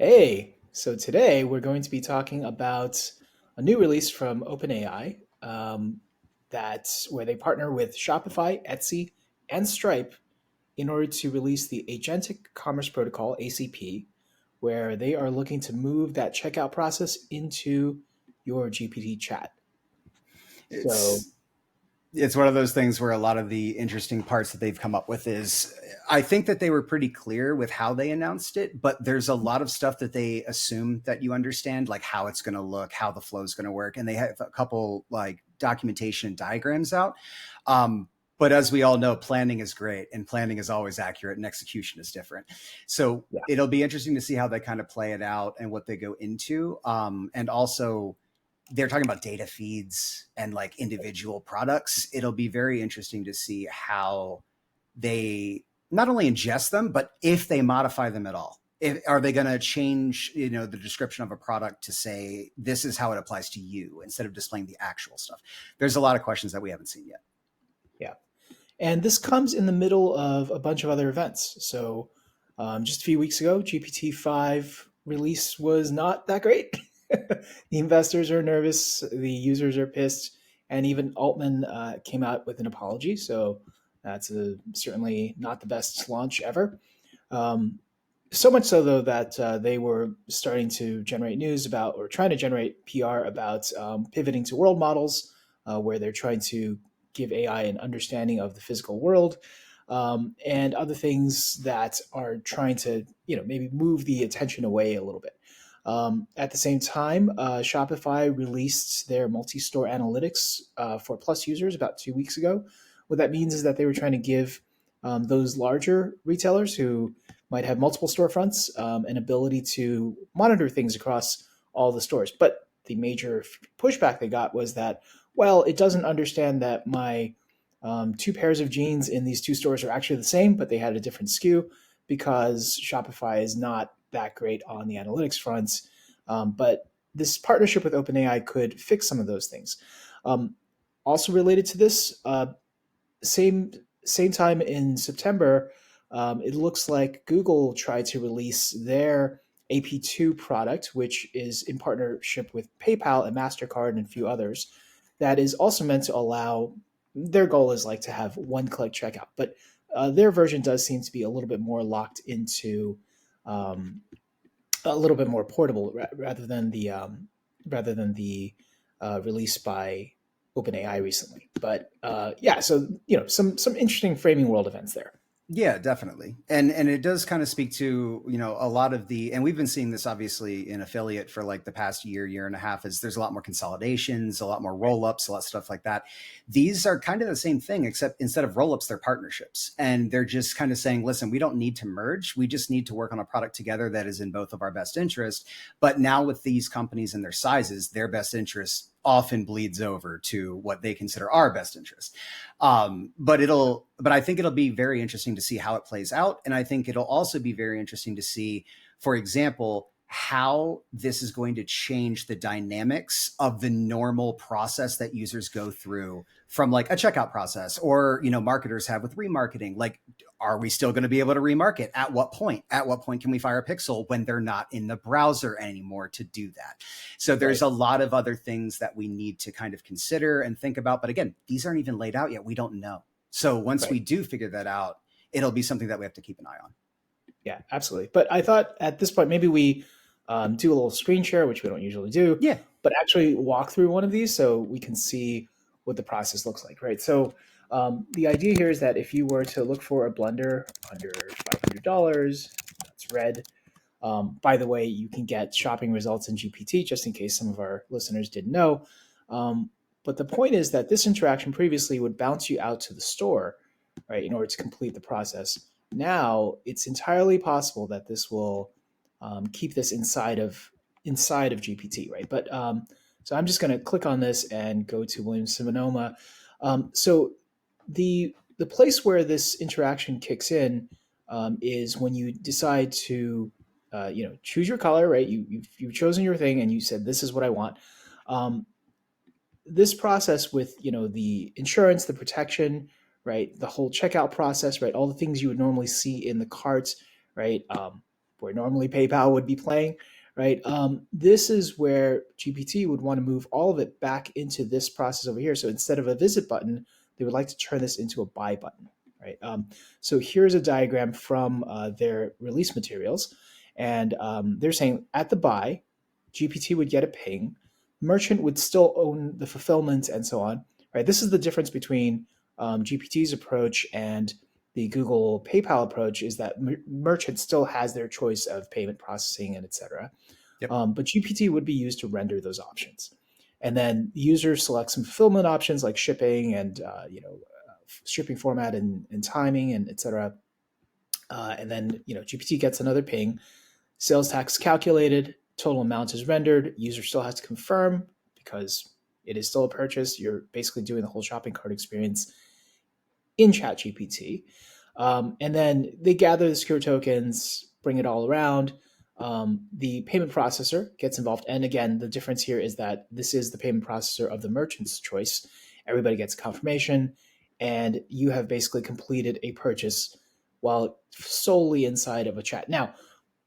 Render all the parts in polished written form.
Hey, so today we're going to be talking about a new release from OpenAI that's where they partner with Shopify, Etsy, and Stripe in order to release the Agentic Commerce Protocol, ACP, where they are looking to move that checkout process into your GPT chat. So, it's it's one of those things where a lot of the interesting parts that they've come up with is I think that they were pretty clear with how they announced it, but there's a lot of stuff that they assume that you understand, like how it's going to look, how the flow is going to work, and they have a couple like documentation and diagrams out. But as we all know, planning is great and planning is always accurate and execution is different. So yeah. it'll be interesting to see how they kind of play it out and what they go into. And also they're talking about data feeds and like individual products. It'll be very interesting to see how they not only ingest them, but if they modify them at all. Are they going to change, the description of a product to say this is how it applies to you instead of displaying the actual stuff? There's a lot of questions that we haven't seen yet. Yeah. And this comes in the middle of a bunch of other events. So, just a few weeks ago, GPT-5 release was not that great. The investors are nervous, the users are pissed, and even Altman came out with an apology. So, that's certainly not the best launch ever. Um, so much so, though, that they were starting to generate news about, or trying to generate PR about pivoting to world models, where they're trying to give AI an understanding of the physical world, and other things that are trying to, maybe move the attention away a little bit. At the same time, Shopify released their multi-store analytics for Plus users about 2 weeks ago. What that means is that they were trying to give those larger retailers who might have multiple storefronts an ability to monitor things across all the stores. But the major pushback they got was that, well, it doesn't understand that my two pairs of jeans in these two stores are actually the same, but they had a different SKU because Shopify is not that great on the analytics fronts. But this partnership with OpenAI could fix some of those things. Um, Also related to this, same same time in September, it looks like Google tried to release their AP2 product, which is in partnership with PayPal and Mastercard and a few others. That is also meant to allow. Their goal is like to have one-click checkout, but their version does seem to be a little bit more locked into, um, a little bit more portable rather than the release by OpenAI recently. But yeah, so some interesting framing world events there. Yeah, definitely. And it does kind of speak to, a lot of the, and we've been seeing this obviously in affiliate for like the past year and a half, is there's a lot more consolidations, a lot more roll-ups, a lot of stuff like that. These are kind of the same thing, except instead of roll-ups, they're partnerships. And they're just kind of saying, listen, we don't need to merge. We just need to work on a product together that is in both of our best interest. But now with these companies and their sizes, their best interest often bleeds over to what they consider our best interest. But I think it'll be very interesting to see how it plays out. And I think it'll also be very interesting to see, for example, how this is going to change the dynamics of the normal process that users go through from like a checkout process or, marketers have with remarketing. Like, are we still going to be able to remarket? At what point can we fire a pixel when they're not in the browser anymore to do that? So there's Right. a lot of other things that we need to kind of consider and think about. But again, these aren't even laid out yet. We don't know. So once Right. we do figure that out, it'll be something that we have to keep an eye on. Yeah, absolutely. But I thought at this point maybe we do a little screen share, which we don't usually do, Yeah. but actually walk through one of these so we can see what the process looks like, right? So the idea here is that if you were to look for a blender under $500, that's red. By the way, you can get shopping results in GPT, just in case some of our listeners didn't know. But the point is that this interaction previously would bounce you out to the store, right, in order to complete the process. Now it's entirely possible that this will keep this inside of GPT, right? But so I'm just going to click on this and go to Williams Sonoma. So the place where this interaction kicks in is when you decide to choose your color, right? You've chosen your thing and you said this is what I want. Um, this process with the insurance, the protection, right, the whole checkout process, right, all the things you would normally see in the carts, right. where normally PayPal would be playing, right? This is where GPT would want to move all of it back into this process over here. So instead of a visit button, they would like to turn this into a buy button, right? So here's a diagram from their release materials. And they're saying at the buy, GPT would get a ping, merchant would still own the fulfillment and so on, right? This is the difference between GPT's approach and the Google PayPal approach is that merchant still has their choice of payment processing and et cetera. Yep. But GPT would be used to render those options. And then the user selects some fulfillment options like shipping and shipping format and timing and et cetera. And then GPT gets another ping, sales tax calculated, total amount is rendered, user still has to confirm because it is still a purchase. You're basically doing the whole shopping cart experience in ChatGPT. And then they gather the secure tokens, bring it all around. The payment processor gets involved. And again, the difference here is that this is the payment processor of the merchant's choice. Everybody gets confirmation, and you have basically completed a purchase while solely inside of a chat. Now,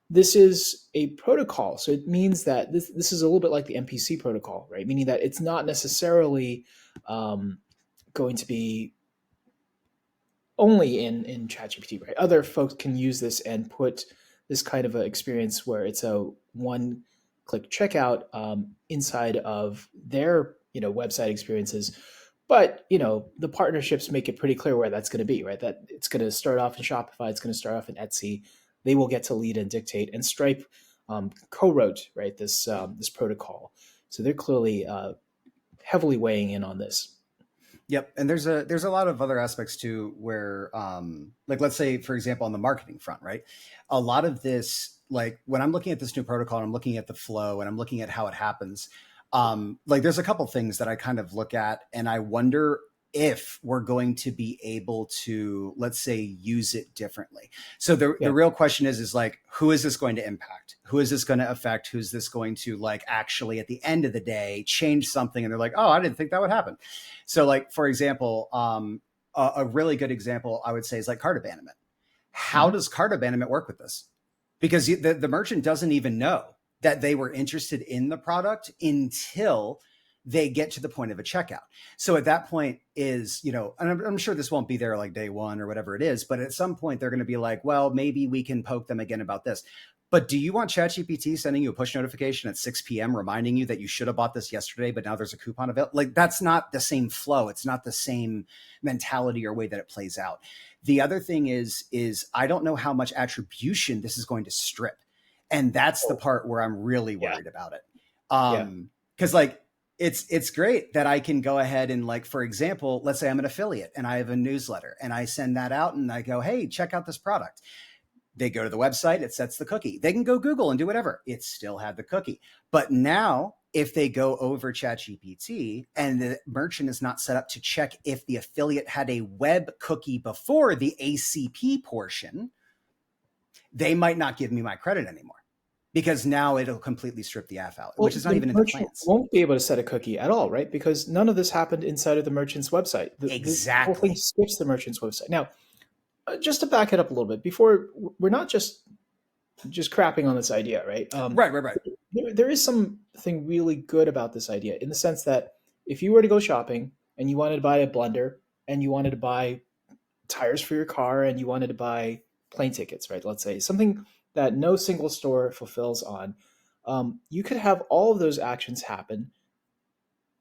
this is a protocol, so it means that this is a little bit like the MPC protocol, right? Meaning that it's not necessarily going to be only in ChatGPT, right? Other folks can use this and put this kind of an experience where it's a one-click checkout inside of their website experiences. But the partnerships make it pretty clear where that's going to be, right? That it's going to start off in Shopify, it's going to start off in Etsy. They will get to lead and dictate. And Stripe co-wrote right this protocol, so they're clearly heavily weighing in on this. Yep, and there's a lot of other aspects too where, like let's say for example on the marketing front, right? A lot of this, like when I'm looking at this new protocol, and I'm looking at the flow, and I'm looking at how it happens. Like there's a couple things that I kind of look at, and I wonder if we're going to be able to, let's say, use it differently. So the real question is like, who is this going to impact? Who is this going to affect? Who's this going to like actually at the end of the day change something? And they're like, oh, I didn't think that would happen. So like, for example, a really good example I would say is like cart abandonment. How does cart abandonment work with this? Because the merchant doesn't even know that they were interested in the product until they get to the point of a checkout. So at that point is, and I'm sure this won't be there like day one or whatever it is, but at some point they're going to be like, well, maybe we can poke them again about this. But do you want ChatGPT sending you a push notification at 6 p.m. reminding you that you should have bought this yesterday, but now there's a coupon available? Like that's not the same flow. It's not the same mentality or way that it plays out. The other thing is I don't know how much attribution this is going to strip. And that's the part where I'm really worried about it. Because like, it's great that I can go ahead and like, for example, let's say I'm an affiliate and I have a newsletter and I send that out and I go, hey, check out this product. They go to the website, it sets the cookie. They can go Google and do whatever. It still had the cookie. But now if they go over ChatGPT and the merchant is not set up to check if the affiliate had a web cookie before the ACP portion, they might not give me my credit anymore. Because now it'll completely strip the app out, which is not even in the plans. Won't be able to set a cookie at all, right? Because none of this happened inside of the merchant's website. Exactly. The whole thing skips the merchant's website. Now, just to back it up a little bit, before we're not just crapping on this idea, right? Right. There is something really good about this idea in the sense that if you were to go shopping and you wanted to buy a blender and you wanted to buy tires for your car and you wanted to buy plane tickets, right? Let's say something that no single store fulfills on, you could have all of those actions happen.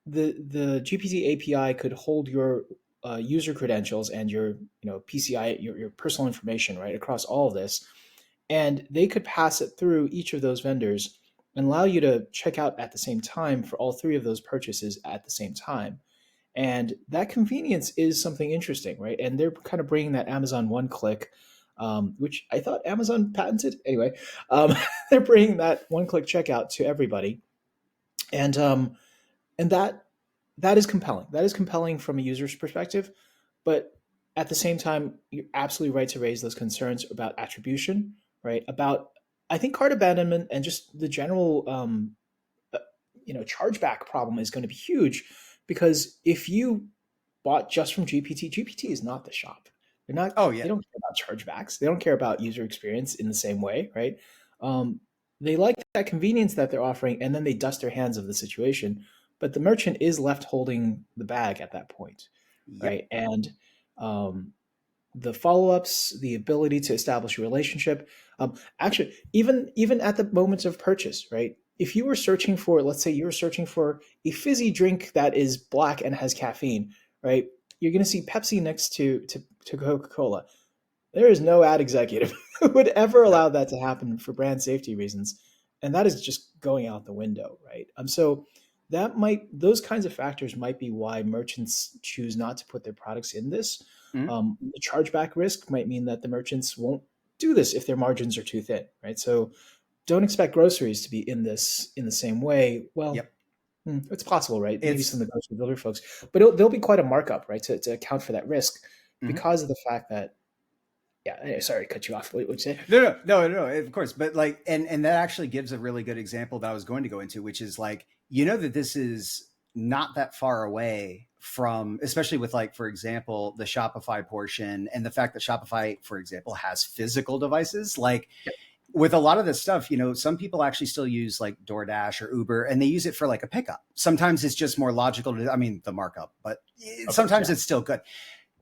The GPT API could hold your user credentials and your PCI, your personal information, right, across all of this, and they could pass it through each of those vendors and allow you to check out at the same time for all three of those purchases at the same time. And that convenience is something interesting, right? And they're kind of bringing that Amazon one-click, which I thought Amazon patented. Anyway, they're bringing that one-click checkout to everybody, and that is compelling. That is compelling from a user's perspective, but at the same time, you're absolutely right to raise those concerns about attribution, right? About I think cart abandonment and just the general chargeback problem is going to be huge because if you bought just from GPT is not the shop. They're not. Oh yeah. They don't care about chargebacks. They don't care about user experience in the same way, right? Um, they like that convenience that they're offering, and then they dust their hands of the situation. But the merchant is left holding the bag at that point, Yep. right? And um, the follow-ups, the ability to establish a relationship. Actually, even at the moment of purchase, right? If you were searching for, let's say, you were searching for a fizzy drink that is black and has caffeine, right? You're going to see Pepsi next to Coca-Cola. There is no ad executive who would ever No. allow that to happen for brand safety reasons, and that is just going out the window, right? So that might those kinds of factors might be why merchants choose not to put their products in this. Mhm. The chargeback risk might mean that the merchants won't do this if their margins are too thin, right? So don't expect groceries to be in this in the same way. Well, Yep. it's possible, right? Maybe some It's of the grocery builder folks, but there'll be quite a markup, right, to account for that risk mhm. because of the fact that yeah, sorry to cut you off. What would you say? No, of course. But like, and that actually gives a really good example that I was going to go into, which is like, that this is not that far away from, especially with like, for example, the Shopify portion and the fact that Shopify, for example, has physical devices. Like with a lot of this stuff, some people actually still use like DoorDash or Uber and they use it for like a pickup. Sometimes it's just more logical to, I mean, the markup, but Of course, sometimes yeah. it's still good.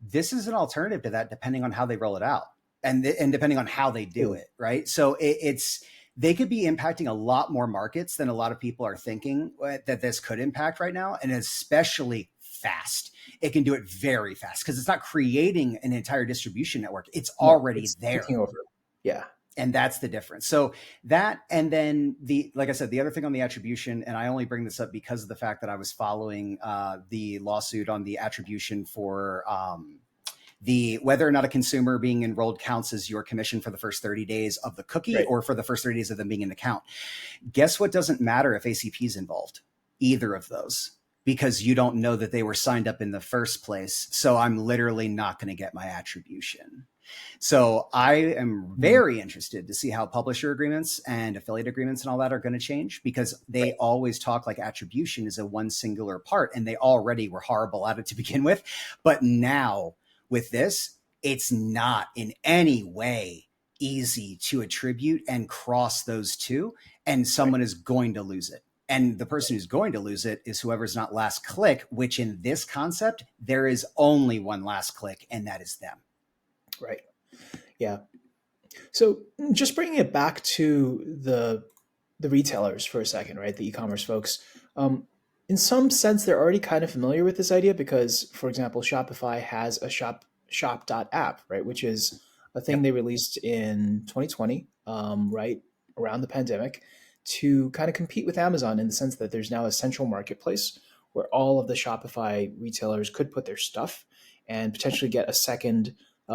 This is an alternative to that depending on how they roll it out and depending on how they do True. it, right? So it's they could be impacting a lot more markets than a lot of people are thinking that this could impact right now, and especially fast. It can do it very fast because it's not creating an entire distribution network. It's No, already it's there. taking over. Yeah. And that's the difference. So that, and then like I said, the other thing on the attribution, and I only bring this up because of the fact that I was following the lawsuit on the attribution for the whether or not a consumer being enrolled counts as your commission for the first 30 days of the cookie Right. or for the first 30 days of them being in the account. Guess what doesn't matter if ACP is involved? Either of those, because you don't know that they were signed up in the first place. So I'm literally not going to get my attribution. So I am Mm, very interested to see how publisher agreements and affiliate agreements and all that are going to change, because they right. always talk like attribution is a one singular part, and they already were horrible at it to begin with. But now with this, it's not in any way easy to attribute and cross those two, and Right. someone is going to lose it. And the person who's going to lose it is whoever's not last click, which in this concept, there is only one last click, and that is them. Right. Yeah. So just bringing it back to the retailers for a second, right? The e-commerce folks. In some sense, they're already kind of familiar with this idea because, for example, Shopify has a shop.app, right, which is a thing Yep. they released in 2020, right around the pandemic, to kind of compete with Amazon in the sense that there's now a central marketplace where all of the Shopify retailers could put their stuff and potentially get a second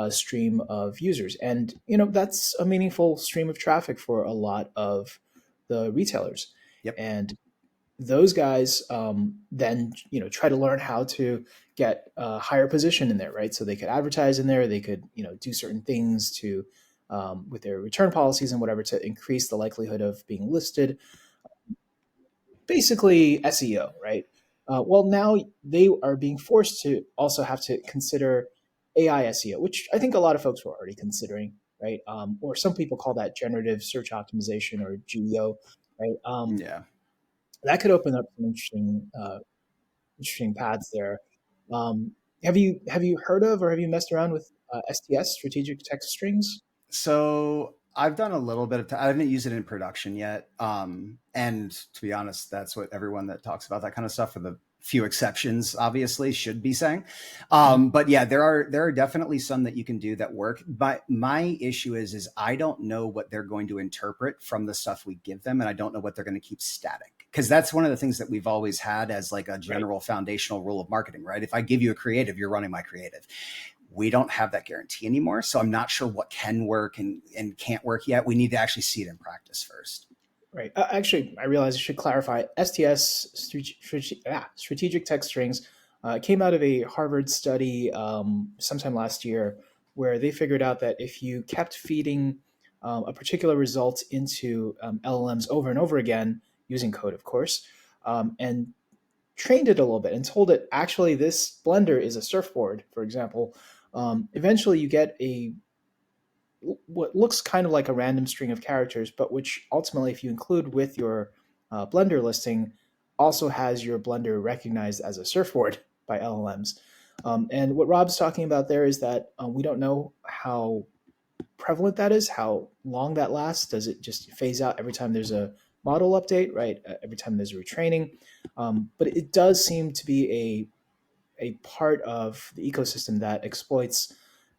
stream of users. And that's a meaningful stream of traffic for a lot of the retailers. Yep. And those guys then try to learn how to get a higher position in there, right? So they could advertise in there, they could do certain things to with their return policies and whatever to increase the likelihood of being listed. Basically SEO, right? Well, now they are being forced to also have to consider AI SEO, which I think a lot of folks were already considering, right? Or some people call that generative search optimization or GEO, right? Yeah. That could open up some interesting paths there. Um, have you heard of or have you messed around with STS, strategic text strings? So I've done a little bit of I haven't used it in production yet. And to be honest, that's what everyone that talks about that kind of stuff, for the few exceptions, obviously, should be saying. Mhm. But yeah, there are definitely some that you can do that work. But my issue is I don't know what they're going to interpret from the stuff we give them, and I don't know what they're going to keep static. Because that's one of the things that we've always had as like a Right. general foundational rule of marketing, right? If I give you a creative, you're running my creative. We don't have that guarantee anymore. So I'm not sure what can work and can't work yet. We need to actually see it in practice first. Right. Actually, I realize I should clarify. STS, strategic text strings, came out of a Harvard study sometime last year where they figured out that if you kept feeding a particular result into LLMs over and over again, using code, of course, and trained it a little bit and told it, actually, this blender is a surfboard, for example, eventually you get what looks kind of like a random string of characters, but which ultimately, if you include with your Blender listing, also has your Blender recognized as a surfboard by LLMs. And what Rob's talking about there is that we don't know how prevalent that is, how long that lasts. Does it just phase out every time there's a model update, right? Every time there's a retraining. But it does seem to be a part of the ecosystem that exploits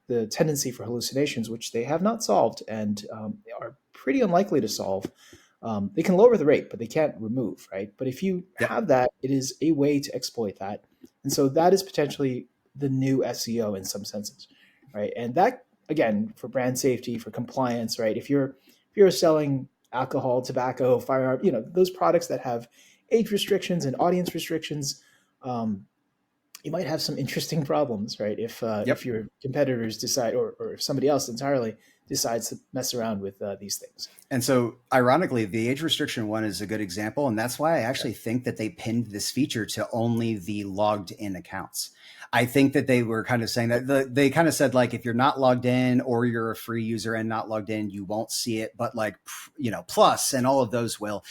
the tendency for hallucinations, which they have not solved and are pretty unlikely to solve. They can lower the rate, but they can't remove, right? But if you Yep. have that, it is a way to exploit that. And so that is potentially the new SEO in some senses, right? And that, again, for brand safety, for compliance, right? If you're selling alcohol, tobacco, firearm, those products that have age restrictions and audience restrictions, um, you might have some interesting problems, right? If Yep. your competitors decide, or if somebody else entirely decides to mess around with these things. And so, ironically, the age restriction one is a good example. And that's why I Yeah. actually think that they pinned this feature to only the logged in accounts. I think that they were kind of saying that they kind of said, like, if you're not logged in or you're a free user and not logged in, you won't see it. But, like, plus and all of those will,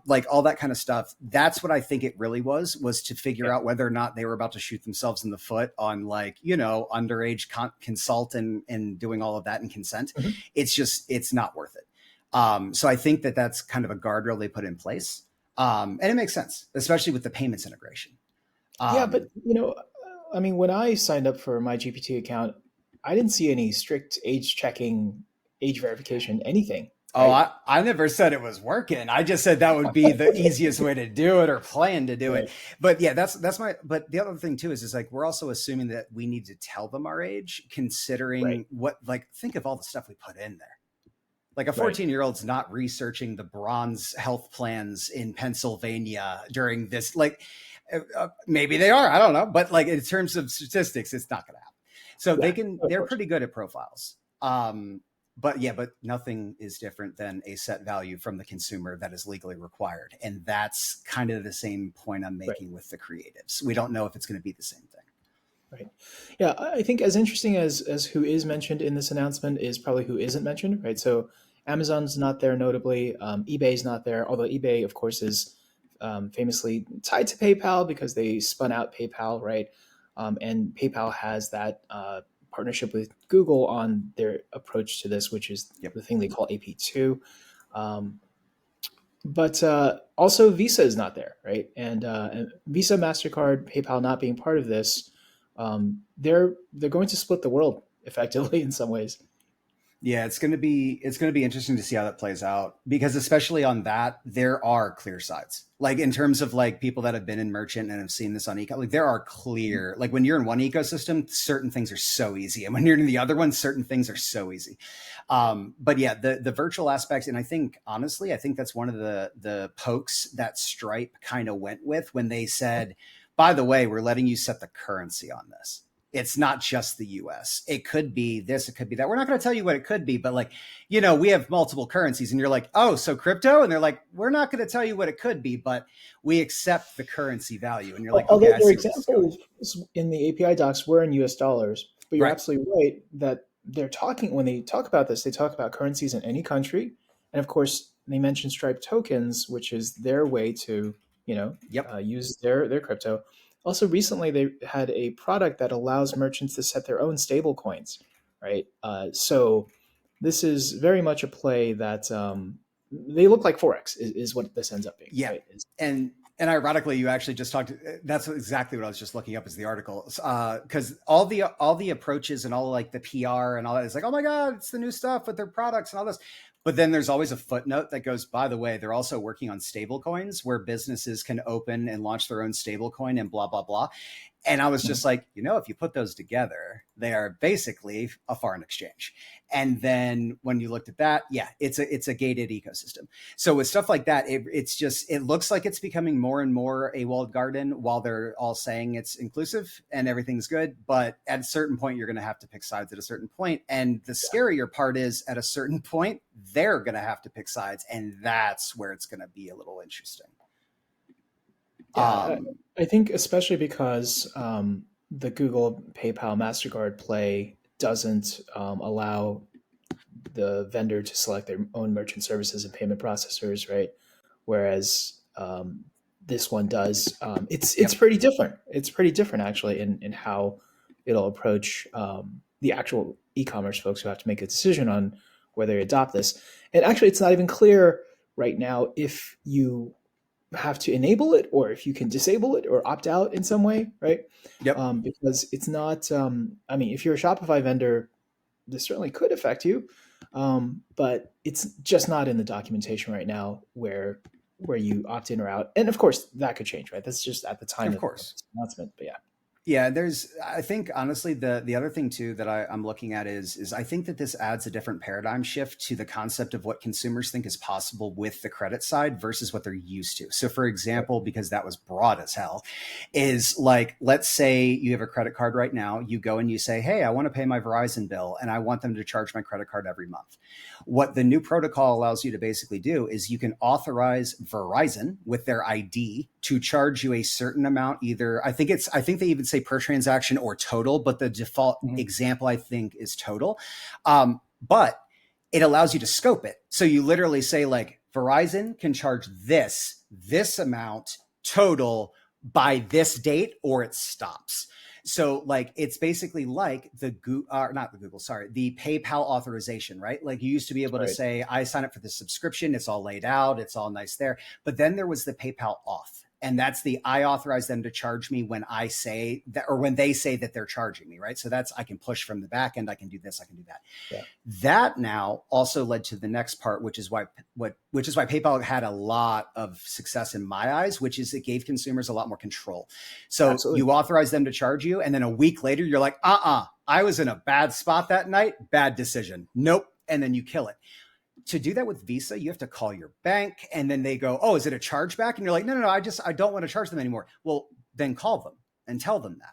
like all that kind of stuff. That's what I think it really was to figure Yeah. out whether or not they were about to shoot themselves in the foot on, like, underage consult and doing all of that and consent. Mhm. It's not worth it. So I think that that's kind of a guardrail they put in place. And it makes sense, especially with the payments integration. Yeah, but Um, I mean, when I signed up for my GPT account, I didn't see any strict age checking, age verification, anything, oh, right? I never said it was working. I just said that would be the easiest way to do it or plan to do it. Right. But yeah, that's my, but the other thing too is like, we're also assuming that we need to tell them our age, Right. considering what, like, think of all the stuff we put in there. Like a Right. 14-year-old's not researching the bronze health plans in Pennsylvania during this. Like, maybe they are. I don't know. But like in terms of statistics, it's not going to happen. So Yeah. Of they're course. pretty good at profiles. But yeah, but nothing is different than a set value from the consumer that is legally required. And that's kind of the same point I'm Right. making with the creatives. We don't know if it's going to be the same thing. Right. Yeah, I think as interesting as who is mentioned in this announcement is probably who isn't mentioned, right? So Amazon's not there notably. eBay's not there, although eBay, of course, is famously tied to PayPal because they spun out PayPal, right? And PayPal has that partnership with Google on their approach to this, which is Yep. the thing they call AP2. Um, but also Visa is not there, right? And Visa, Mastercard, PayPal not being part of this, they're going to split the world effectively in some ways. Yeah, it's going to be interesting to see how that plays out, because especially on that there are clear sides. Like in terms of like people that have been in merchant and have seen this on eco, like there are clear, like when you're in one ecosystem, certain things are so easy, and when you're in the other one, certain things are so easy. But yeah, the virtual aspects, and I think honestly, I think that's one of the pokes that Stripe kind of went with when they said, by the way, we're letting you set the currency on this. It's not just the US. It could be this, it could be that. We're not going to tell you what it could be, but like, we have multiple currencies, and you're like, oh, so crypto? And they're like, we're not going to tell you what it could be, but we accept the currency value. And you're like, okay, Although I their see where this is going. examples in the API docs were in US dollars, but you're Right. absolutely right that when they talk about this, they talk about currencies in any country. And of course, they mention Stripe tokens, which is their way to, Yep. use their crypto. Also, recently they had a product that allows merchants to set their own stable coins, right? So this is very much a play that they look like Forex is what this ends up being, Yeah. right? And ironically, you actually just talked. That's exactly what I was just looking up as the article, because all the approaches and all like the PR and all that is like, oh my god, it's the new stuff with their products and all this. But then there's always a footnote that goes, by the way, they're also working on stable coins where businesses can open and launch their own stable coin and blah blah blah. And I was just like, if you put those together, they are basically a foreign exchange. And then when you looked at that, yeah, it's a gated ecosystem. So with stuff like that, it looks like it's becoming more and more a walled garden while they're all saying it's inclusive and everything's good. But at a certain point, you're going to have to pick sides at a certain point. And the scarier part is at a certain point, they're going to have to pick sides. And that's where it's going to be a little interesting. Yeah, Um, I think especially because the Google, PayPal, Mastercard play doesn't allow the vendor to select their own merchant services and payment processors, right? Whereas this one does. It's Yep. pretty different. It's pretty different actually in how it'll approach the actual e-commerce folks who have to make a decision on whether they adopt this. And actually, it's not even clear right now if you have to enable it or if you can disable it or opt out in some way, right? Yep. Because it's not. I mean, if you're a Shopify vendor, this certainly could affect you, but it's just not in the documentation right now where you opt in or out. And of course, that could change, right? That's just at the time Of of course. this announcement. But yeah, Yeah, I think honestly the other thing too that I'm looking at is I think that this adds a different paradigm shift to the concept of what consumers think is possible with the credit side versus what they're used to. So for example, because that was broad as hell, is like, let's say you have a credit card right now, you go and you say, hey, I want to pay my Verizon bill and I want them to charge my credit card every month. What the new protocol allows you to basically do is you can authorize Verizon with their ID to charge you a certain amount, either I think they even say per transaction or total, but the default Mhm. example I think is total. But it allows you to scope it. So you literally say like Verizon can charge this amount total by this date or it stops. So like it's basically like not the Google, sorry, the PayPal authorization, right? Like you used to be able to Right. say, I sign up for the subscription, it's all laid out, it's all nice there. But then there was the PayPal auth. And that's the I authorize them to charge me when I say that, or when they say that they're charging me, right? So that's I can push from the back end, I can do this, I can do that. Yeah. That now also led to the next part, which is why PayPal had a lot of success in my eyes, which is it gave consumers a lot more control. So Absolutely. you authorize them to charge you, and then a week later, you're like, I was in a bad spot that night, bad decision. Nope. And then you kill it. To do that with Visa, you have to call your bank and then they go, oh, is it a chargeback? And you're like, no, I don't want to charge them anymore. Well, then call them and tell them that.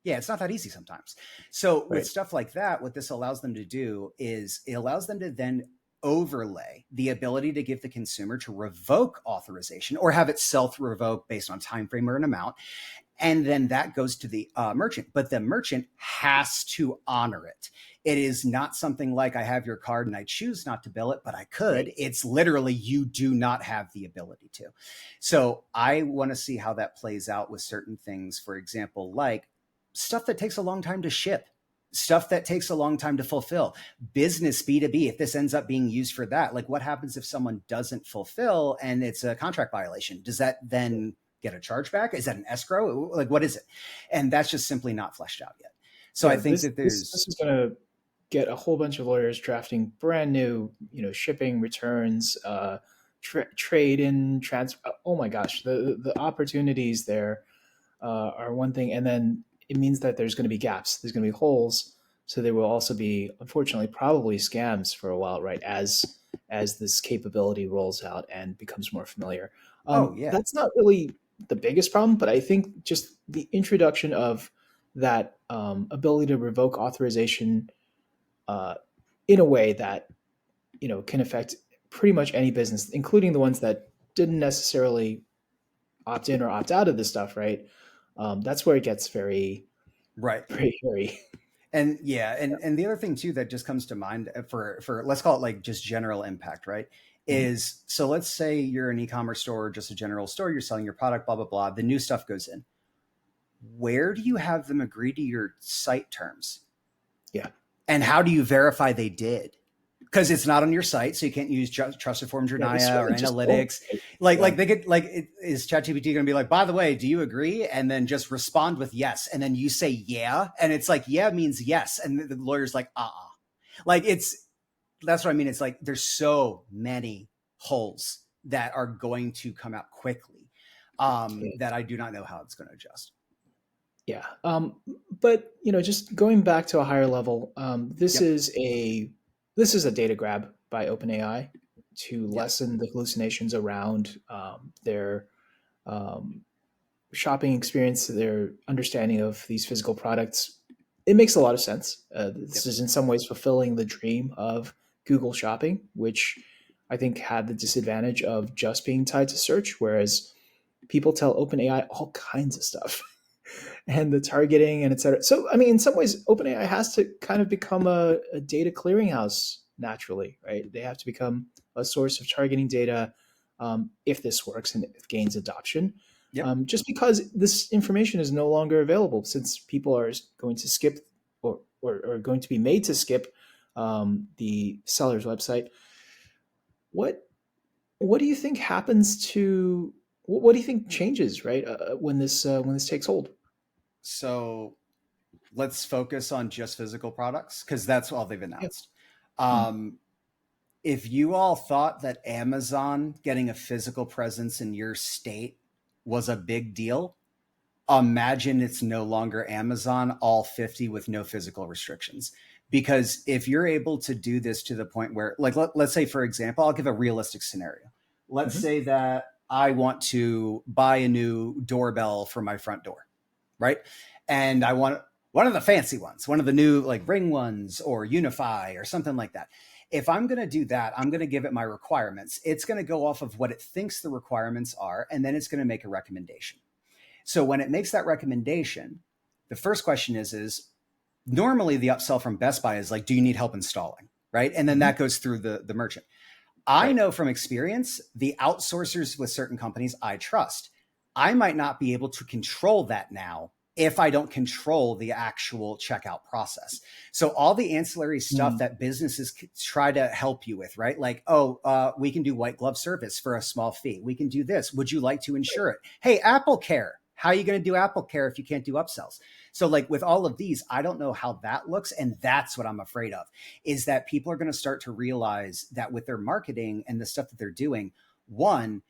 Yeah, it's not that easy sometimes. So with Right. stuff like that, what this allows them to do is it allows them to then overlay the ability to give the consumer to revoke authorization or have it self-revoke based on time frame or an amount. And then that goes to the merchant, but the merchant has to honor it. It is not something like I have your card and I choose not to bill it, but I could. Right. It's literally you do not have the ability to. So I want to see how that plays out with certain things. For example, like stuff that takes a long time to ship, stuff that takes a long time to fulfill, business B2B. If this ends up being used for that, like what happens if someone doesn't fulfill and it's a contract violation? Does that then get a chargeback? Is that an escrow? Like, what is it? And that's just simply not fleshed out yet. So I Yeah. think This that this this there's, is going to get a whole bunch of lawyers drafting brand new, shipping returns, trade in, transfer. Oh my gosh, the opportunities there are one thing, and then it means that there's going to be gaps. There's going to be holes. So there will also be, unfortunately, probably scams for a while, right? As this capability rolls out and becomes more familiar. oh, yeah, That's not really the biggest problem, but I think just the introduction of that ability to revoke authorization uh, in a way that can affect pretty much any business, including the ones that didn't necessarily opt in or opt out of this stuff, right? That's where it gets very, right. very hairy. And yeah, and the other thing too that just comes to mind for let's call it like just general impact, right? Mhm. Is so let's say you're an e-commerce store, just a general store, you're selling your product, blah blah blah. The new stuff goes in. Where do you have them agree to your site terms? Yeah. And how do you verify they did? Because it's not on your site, so you can't use Trusted Forms or Yeah, they Naya or certainly just won't. analytics. Right? Like Yeah. they could is ChatGPT going to be like, by the way, do you agree? And then just respond with yes, and then you say yeah, and it's like yeah means yes, and the lawyer's like like that's what I mean. It's like there's so many holes that are going to come out quickly Yeah. that I do not know how it's going to adjust. Yeah. But just going back to a higher level, Yep. this is a data grab by OpenAI to Yep. lessen the hallucinations around their um, shopping experience, their understanding of these physical products. It makes a lot of sense. This Yep. is in some ways fulfilling the dream of Google Shopping, which I think had the disadvantage of just being tied to search, whereas people tell OpenAI all kinds of stuff and the targeting and et cetera. So, I mean, in some ways, OpenAI has to kind of become a data clearinghouse naturally, right? They have to become a source of targeting data if this works and if it gains adoption. Yep. Just because this information is no longer available, since people are going to skip or going to be made to skip the seller's website. What what do you think happens to what do you think changes, right, when this takes hold? So let's focus on just physical products because that's all they've Yeah. announced. Hmm. Um, if you all thought that Amazon getting a physical presence in your state was a big deal, imagine it's no longer Amazon, all 50 with no physical restrictions. Because if you're able to do this to the point where, like, let's say, for example, I'll give a realistic scenario. Let's Hmm. say that I want to buy a new doorbell for my front door, right? And I want one of the fancy ones, one of the new like Ring ones or Unify or something like that. If I'm going to do that, I'm going to give it my requirements. It's going to go off of what it thinks the requirements are, and then it's going to make a recommendation. So when it makes that recommendation, the first question is normally the upsell from Best Buy is like, do you need help installing? Right. And then Hmm. that goes through the merchant. I Right. know from experience, the outsourcers with certain companies I trust, I might not be able to control that now if I don't control the actual checkout process. So all the ancillary stuff Mm. that businesses try to help you with, right? Like, oh, we can do white glove service for a small fee. We can do this. Would you like to insure it? Hey, Apple Care. How are you going to do Apple Care if you can't do upsells? So like with all of these, I don't know how that looks. And that's what I'm afraid of is that people are going to start to realize that with their marketing and the stuff that they're doing, one,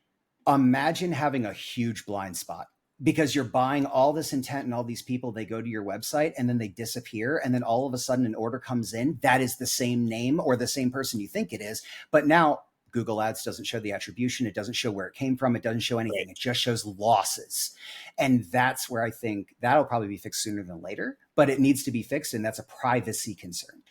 imagine having a huge blind spot because you're buying all this intent and all these people, they go to your website and then they disappear. And then all of a sudden an order comes in that is the same name or the same person you think it is. But now Google Ads doesn't show the attribution. It doesn't show where it came from. It doesn't show anything. Right. It just shows losses. And that's where I think that'll probably be fixed sooner than later, but it needs to be fixed. And that's a privacy concern.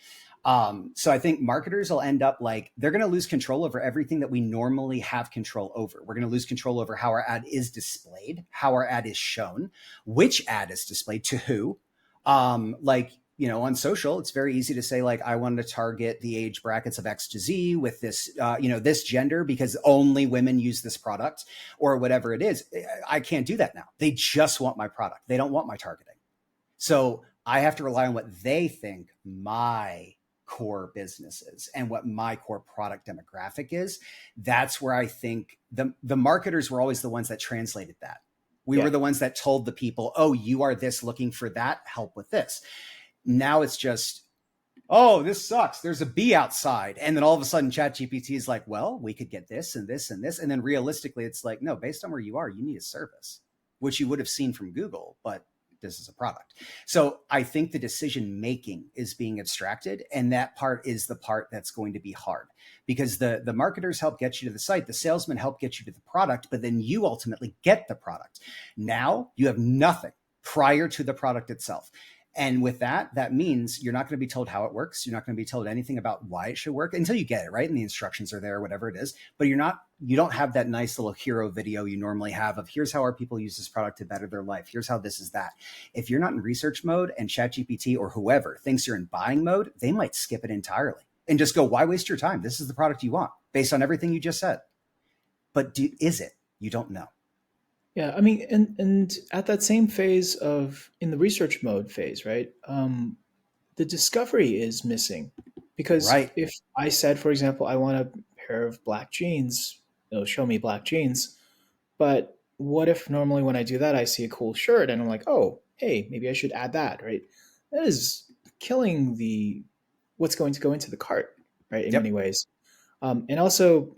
So I think marketers will end up like they're going to lose control over everything that we normally have control over. We're going to lose control over how our ad is displayed, how our ad is shown, which ad is displayed to who. Like, you know, on social, it's very easy to say like, I want to target the age brackets of X to Z with this, this gender because only women use this product or whatever it is. I can't do that now. They just want my product. They don't want my targeting. So I have to rely on what they think my core business is and what my core product demographic is. That's where I think the marketers were always the ones that translated that. We were Yeah. the ones that told the people, oh, you are this looking for that, help with this. Now it's just, oh, this sucks. There's a bee outside. And then all of a sudden ChatGPT is like, well, we could get this and this and this. And then realistically, it's like, no, based on where you are, you need a service, which you would have seen from Google, but this is a product. So I think the decision making is being abstracted. And that part is the part that's going to be hard because the marketers help get you to the site, the salesmen help get you to the product, but then you ultimately get the product. Now you have nothing prior to the product itself. And with that, that means you're not going to be told how it works. You're not going to be told anything about why it should work until you get it, right? And the instructions are there, whatever it is. But you don't have that nice little hero video you normally have of here's how our people use this product to better their life. Here's how this is that. If you're not in research mode and ChatGPT or whoever thinks you're in buying mode, they might skip it entirely and just go, why waste your time? This is the product you want based on everything you just said. But is it? You don't know. Yeah, I mean, and at that same phase of in the research mode phase, right? The discovery is missing because Right. if I said, for example, I want a pair of black jeans, it'll show me black jeans. But what if normally when I do that, I see a cool shirt and I'm like, oh, hey, maybe I should add that, right? That is killing the what's going to go into the cart, right? In many Yep. ways, and also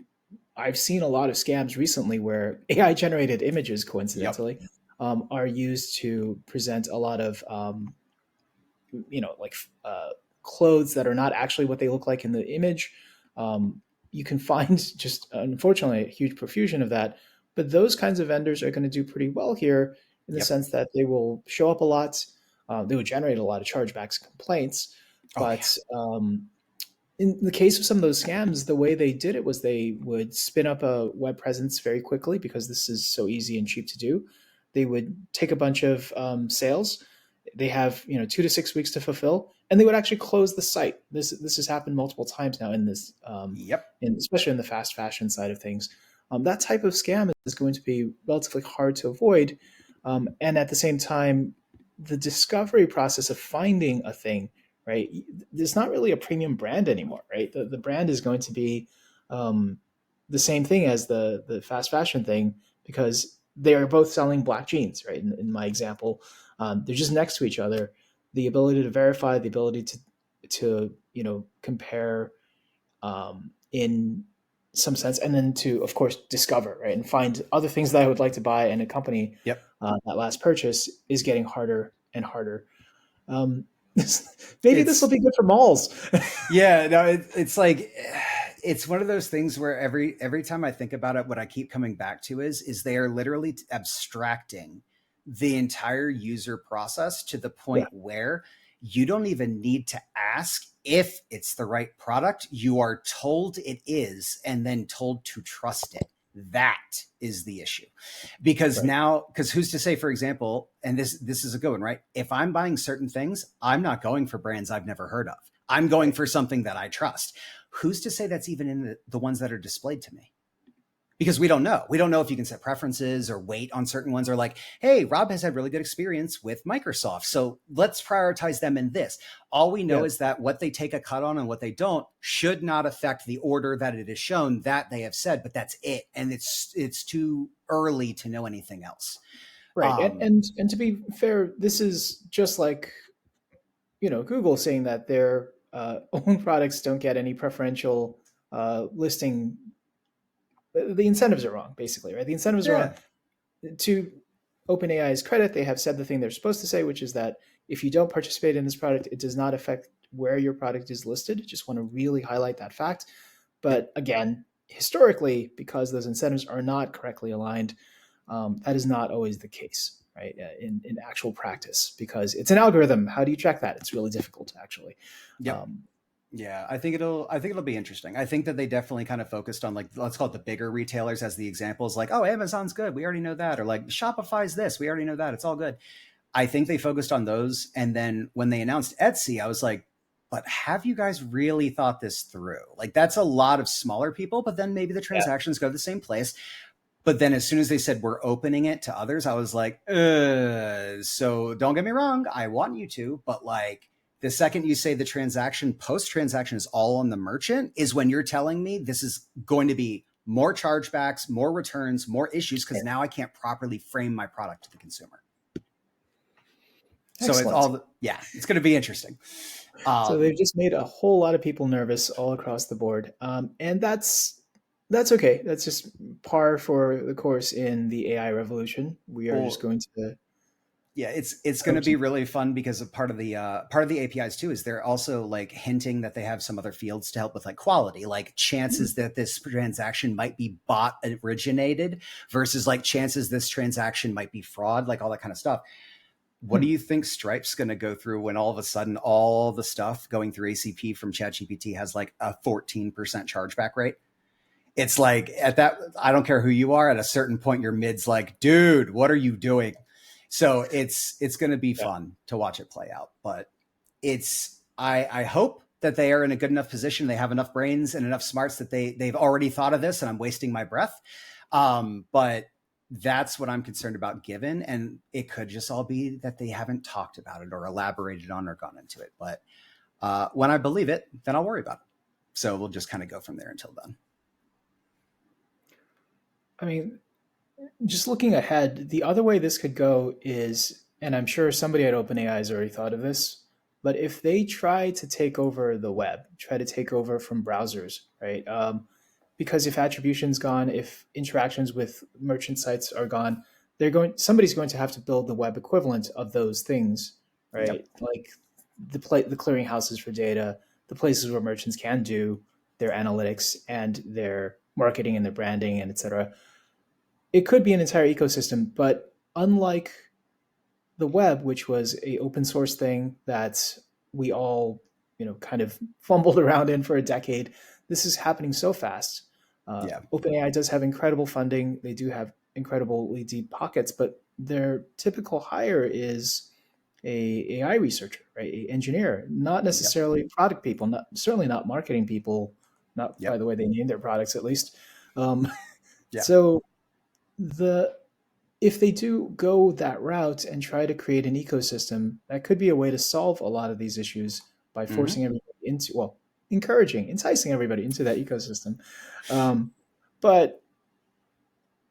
I've seen a lot of scams recently where AI generated images, Yep. coincidentally, are used to present a lot of like clothes that are not actually what they look like in the image. You can find just unfortunately a huge profusion of that, but those kinds of vendors are going to do pretty well here in the Yep. sense that they will show up a lot. They would generate a lot of chargebacks and complaints, Oh yeah. but in the case of some of those scams, the way they did it was they would spin up a web presence very quickly because this is so easy and cheap to do. They would take a bunch of sales. They have 2 to 6 weeks to fulfill, and they would actually close the site. This has happened multiple times now in this, Yep. especially in the fast fashion side of things. That type of scam is going to be relatively hard to avoid, and at the same time, the discovery process of finding a thing, right? There's not really a premium brand anymore, right? The brand is going to be um, the same thing as the fast fashion thing because they are both selling black jeans, right? In my example, they're just next to each other. The ability to verify, the ability to compare in some sense, and then to of course discover, right, and find other things that I would like to buy and accompany Yep. that last purchase is getting harder and harder. Um, maybe this will It's be good for malls. Yeah, no, it's like it's one of those things where every time I think about it, what I keep coming back to is they are literally abstracting the entire user process to the Yeah, point where you don't even need to ask if it's the right product. You are told it is, and then told to trust it. That is the issue. Because right. now, because who's to say, for example, and this is a good one, right? If I'm buying certain things, I'm not going for brands I've never heard of. I'm going Right. for something that I trust. Who's to say that's even in the ones that are displayed to me? Because we don't know. We don't know if you can set preferences or wait on certain ones, or like, hey, Rob has had really good experience with Microsoft, so let's prioritize them in this. All we know Yeah. is that what they take a cut on and what they don't should not affect the order that it is shown that they have said, but that's it. And it's too early to know anything else. Right. And, Um, and and to be fair, this is just like Google saying that their own products don't get any preferential listing. The incentives are wrong, basically, right? The incentives are wrong. yeah, To OpenAI's credit, they have said the thing they're supposed to say, which is that if you don't participate in this product, it does not affect where your product is listed. Just want to really highlight that fact. yep, But again, historically, because those incentives are not correctly aligned, that is not always the case, right? In actual practice, because it's an algorithm. How do you track that? It's really difficult to actually. yep. Um, Yeah, I think it'll be interesting. I think that they definitely kind of focused on, like, let's call it the bigger retailers as the examples, like, oh, Amazon's good, we already know that, or like Shopify's this, we already know that, it's all good. I think they focused on those, and then when they announced Etsy, I was like, but have you guys really thought this through? Like, that's a lot of smaller people, but then maybe the yeah, transactions go to the same place. But then as soon as they said we're opening it to others, I was like, so don't get me wrong, I want you to, but like the second you say the transaction post transaction is all on the merchant is when you're telling me this is going to be more chargebacks, more returns, more issues, because now I can't properly frame my product to the consumer. So it's excellent. all, yeah, it's going to be interesting. So they've Um, just made a whole lot of people nervous all across the board, and that's okay. That's just par for the course in the AI revolution. We are just well, going to. yeah, it's going Oh, to be really fun because of part of the APIs too is they're also like hinting that they have some other fields to help with like quality, like chances that this transaction might be bot originated versus like chances this transaction might be fraud, like all that kind of stuff. What do hmm. you think Stripe's going to go through when all of a sudden all the stuff going through ACP from ChatGPT has like a 14% chargeback rate? It's like at that, I don't care who you are, at a certain point, your mid's like, dude, what are you doing? So it's going to be Yeah, fun to watch it play out. But I hope that they are in a good enough position. They have enough brains and enough smarts that they've already thought of this, and I'm wasting my breath. But that's what I'm concerned about, given, and it could just all be that they haven't talked about it or elaborated on or gone into it. But when I believe it, then I'll worry about it. So we'll just kind of go from there until then. I mean, just looking ahead, the other way this could go is, and I'm sure somebody at OpenAI has already thought of this, but if they try to take over the web, try to take over from browsers, right? Because if attribution's gone, if interactions with merchant sites are gone, somebody's going to have to build the web equivalent of those things, Yep. right? Like the clearinghouses for data, the places where merchants can do their analytics and their marketing and their branding and et cetera. It could be an entire ecosystem, but unlike the web, which was a open source thing that we all kind of fumbled around in for a decade, this is happening so fast. Yeah. OpenAI does have incredible funding. They do have incredibly deep pockets, but their typical hire is a AI researcher, right? A engineer, not Yep. necessarily product people, not certainly not marketing people, not by Yep. the way they name their products at least. Um, Yeah. so the if they do go that route and try to create an ecosystem, that could be a way to solve a lot of these issues by Hmm. forcing everybody into, well, encouraging, enticing everybody into that ecosystem. But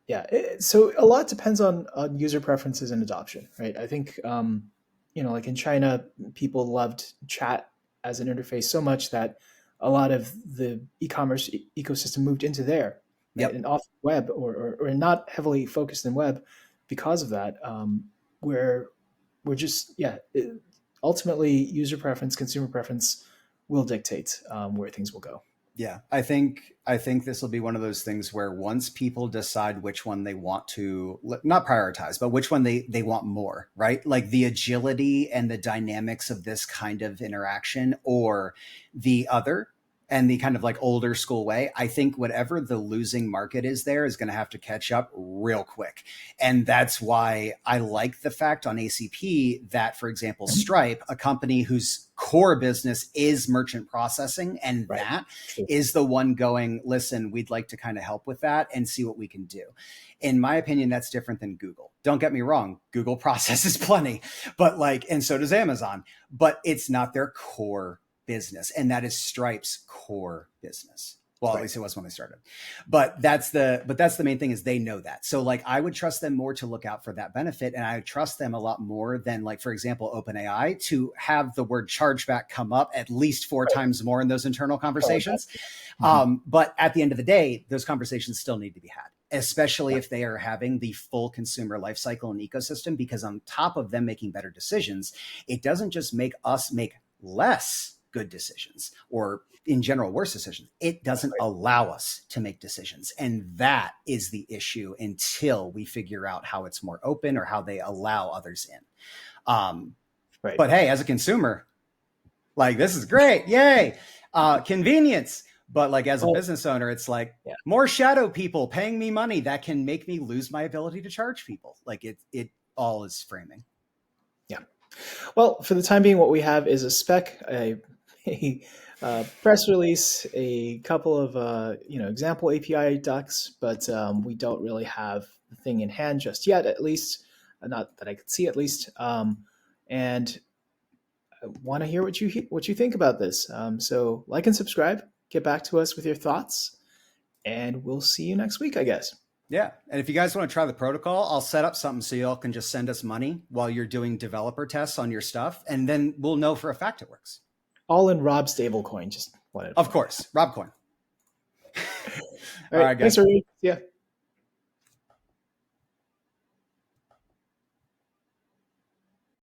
yeah, so a lot depends on user preferences and adoption, right? I think like in China, people loved chat as an interface so much that a lot of the e-commerce ecosystem moved into there, right, Yep. and off web or not heavily focused in web because of that. Where we're just ultimately user preference, consumer preference will dictate where things will go. Yeah, I think this will be one of those things where once people decide which one they want to not prioritize, but which one they want more, right? Like the agility and the dynamics of this kind of interaction or the other and the kind of like older school way. I think whatever the losing market is there is going to have to catch up real quick. And that's why I like the fact on ACP that, for example, Mhm. Stripe, a company whose core business is merchant processing, and Right. that True. is the one going, listen, we'd like to kind of help with that and see what we can do. In my opinion, that's different than Google. Don't get me wrong, Google processes plenty, but like, and so does Amazon, but it's not their core business. And that is Stripe's core business. Well, at Right. least it was when they started. But that's the main thing is they know that. So like I would trust them more to look out for that benefit. And I would trust them a lot more than like, for example, OpenAI to have the word chargeback come up at least four Right. times more in those internal I like that. conversations. Mhm. But at the end of the day, those conversations still need to be had, especially Yeah. if they are having the full consumer life cycle and ecosystem, because on top of them making better decisions, it doesn't just make us make less good decisions or in general worse decisions. It doesn't Right. allow us to make decisions. And that is the issue until we figure out how it's more open or how they allow others in. Um, Right. but hey, as a consumer, like this is great. Yay. Convenience. But like as a Well, business owner, it's like yeah. more shadow people paying me money that can make me lose my ability to charge people. Like it all is framing. Yeah. Well, for the time being, what we have is a spec, a press release, a couple of example API docs, but we don't really have the thing in hand just yet. At least, not that I could see. At least, and I want to hear what you think about this. So, like and subscribe. Get back to us with your thoughts, and we'll see you next week, I guess. Yeah. And if you guys want to try the protocol, I'll set up something so y'all can just send us money while you're doing developer tests on your stuff. And then we'll know for a fact it works. All in Rob stablecoin. Just wanted to Of point that course, Robcoin. out. All All right. right, Thanks, guys. everybody. See ya.